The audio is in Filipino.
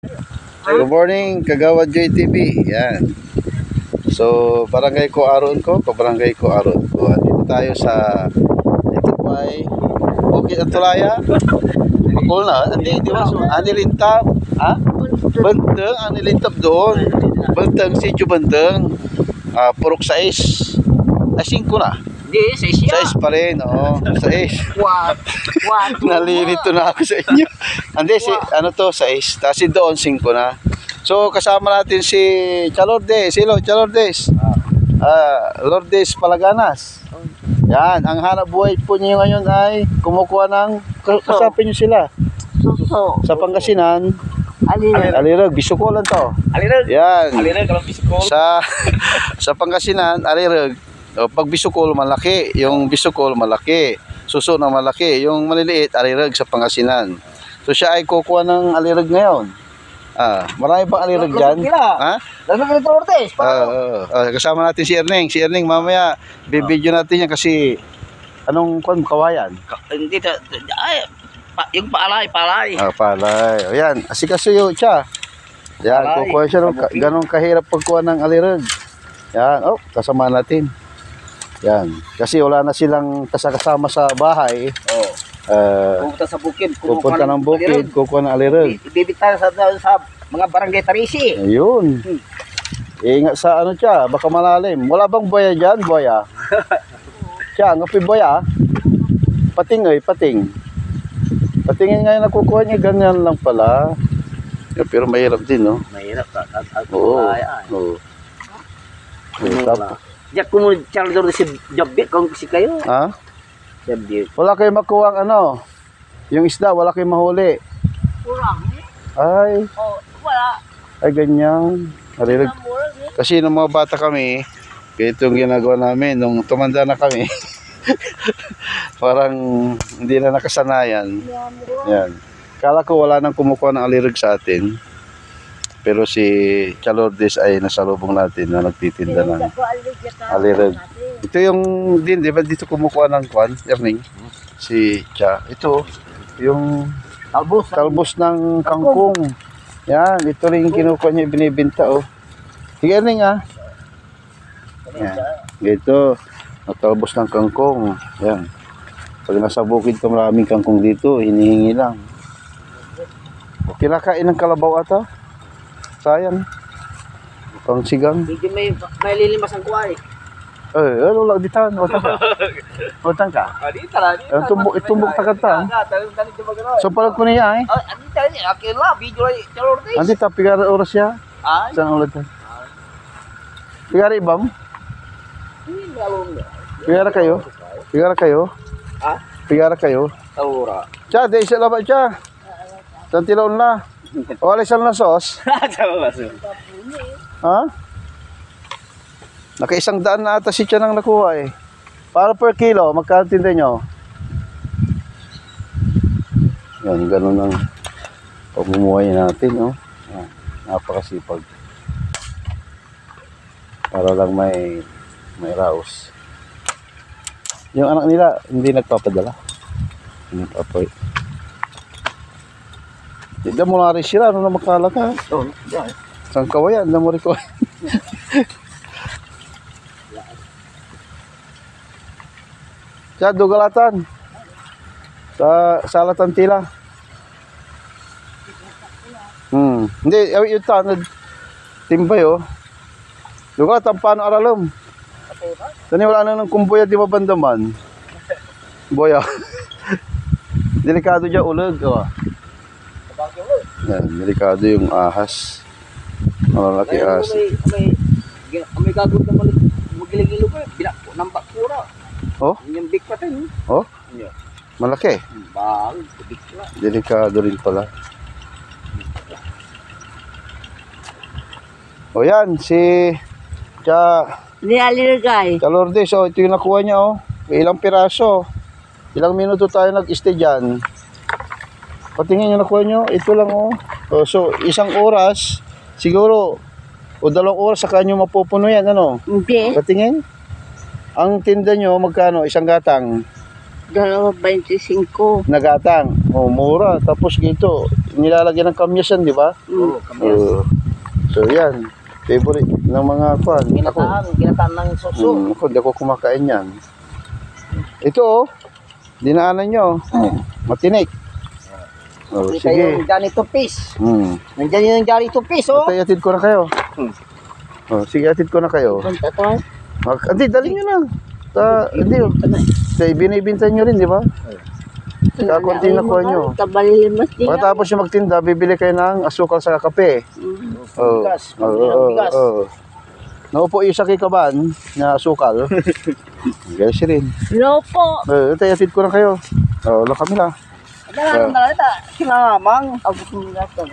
Good morning, Kagawad Joy TV. Yan. So, barangay ko Aron ko, kabarangay ko Aron ko. Dito tayo sa ito po ay Bukid at Tulaya. Bakul na, hindi ba? Anilintab. Ha? Benteng, Anilintab doon. Benteng, Sitio Benteng. Purok 6. Ay, 5 na. Hindi, 6 yan. 6 pa rin, oo. 6. Nalilito na ako sa inyo. Hindi, ano to, 6. Tapos doon, 5 na. So, kasama natin si Chalordes. Hello, Chalordes. Lourdes Palaganas. Yan, ang hanap buhay po niyo ngayon ay kumukuha ng, kasapin niyo sila. Suso. Sa Pangasinan, Alirog, Bisukolan to. Alirog. Yan. Alirog, kalau Bisukol. Sa Pangasinan, Alirog. Pag Bisukol, malaki. Yung Bisukol, malaki. Suso na malaki. Yung maliliit, Alirog sa Pangasinan. So, siya ay kukuha ng Alirog ngayon. Marami pang Alirog dyan. Ha? Kasama natin si Erneng. Si Erneng, mamaya, bibidyo natin yan kasi anong kawayan? Hindi, yung palay. Palay. O yan, asikasuyo siya. Yan, Palay. kukuha siya. Ganong kahirap pagkuha ng Alirog. Yan, kasama natin. Yan, kasi wala na silang kasama sa bahay. Pupunta sa bukid. Pupunta ng bukid, kukuha ng Alirog. Bibitahan sa mga barangay Tarisi. Ayun. Ingat sa ano siya, baka malalim. Wala bang boya dyan? Boya. Siya, ngapi boya. Pating. Patingin ngayon nakukuha niya, ganyan lang pala. Pero mahirap din, no? Mahirap. Oo. Diyak ko mo Charles si Jabit kung si kayo. Ha? Jabit. Wala kayong makuha ang ano? Yung isda, wala kayong mahuli. Kurang. Ay, Wala. ay ganyan. Narinig. Kasi nung mga bata kami, ganito yung ginagawa namin. Nung tumanda na kami, parang hindi na nakasanayan. Yan. Kala ko wala nang kumukuha ng Alirog sa atin. Pero si Chalordes ay nasa lubong natin na nagtitinda ng Alirog. Ito yung din, di ba dito kumukuha ng kwan, Erning? Si Cha. Ito, yung talbos ng kangkong. Yan, ito rin yung kinukuha niya, binibinta, oh. Sige, Erning, Yan. Ito, talbos ng kangkong. Yan. Pag nasa bukid ka, maraming kangkong dito, hinihingi lang. Kinakain ng kalabaw ata? Sayang. Pang sigang. Medyo may lilimas ang kuha eh. Ano lang ditan, utang ka. Dito lang. Itumbok takata. So pala ko niya Dito lang. Akin lang. Video lang. Chalordes. Andi ta pigar oras siya. Ay. Saan ulit? Pigar ibam? Pigar kayo? Ha? Pigar kayo? Taura. Cha, de isa laban cha. Santilaon na. Wala isang na sauce. Ha? Naka-100 na ata si Cha nang nakuha eh. Para per kilo, magkano tinda nyo? Yan, ganun ang pamumuhay natin, no? Yan, napakasipag. Para lang may raos. Yung anak nila, hindi nagpapadala. Hindi papoy. Hindi mo na rin sila, ano na makala ka? Saan kawayan? Hindi mo rin ko. Sa Dugalatan. Sa Salatan Tila. Hindi, yung tanod. Timbay, oh. Dugalatan, paano aralom? Tani wala na ng kumbuya di mabandaman. Boya. Delikado dyan ulag, oh. Yan, delikado yung ahas. Malalaki ahas. May gagawin naman magilig-ilog ko. Nambak pura. Oh? Yung big patin. Oh? Malaki. Bang, big pura. Delikado rin pala. O yan, si Alirog. Lourdes, oh, ito yung nakuha niya, oh. Ilang piraso. Ilang minuto tayo nag-stay dyan. Patingin yung nakuha nyo, ito lang, oh. So, 1 oras, siguro, o 2 oras, saka nyo mapupuno yan, ano? Hindi. Patingin. Ang tinda nyo, magkano? 1 gatang? 2.25. Na gatang. Oh, mura. Tapos dito, nilalagyan ng kamyas yan, di ba? Oo, kamyas. So yan, favorite ng mga kwan. Ako, Ginataan ng suso. ako, hindi ako kumakain yan. Ito oh, dinaanan nyo. Matinik. Oh, Hindi sige. kayo Johnny Tupis. Hmm. Nandiyan yung Johnny Tupis, oh. Ito, atid ko na kayo. Oh, sige, atid ko na kayo. Punta to. Hindi, dali nyo na. Hindi, oh. Binibinta nyo rin, di ba? Kakunti na kuha nyo. Kabalimas din. Pagkatapos yung magtinda, bibili kayo ng asukal sa kape. Oh. Bigas. Oo. Naupo isa kay Kaban na asukal. Guys rin. No po. Ito, atid ko na kayo. Oh, lang kami na. Dala, sinamang. Abot mo na to.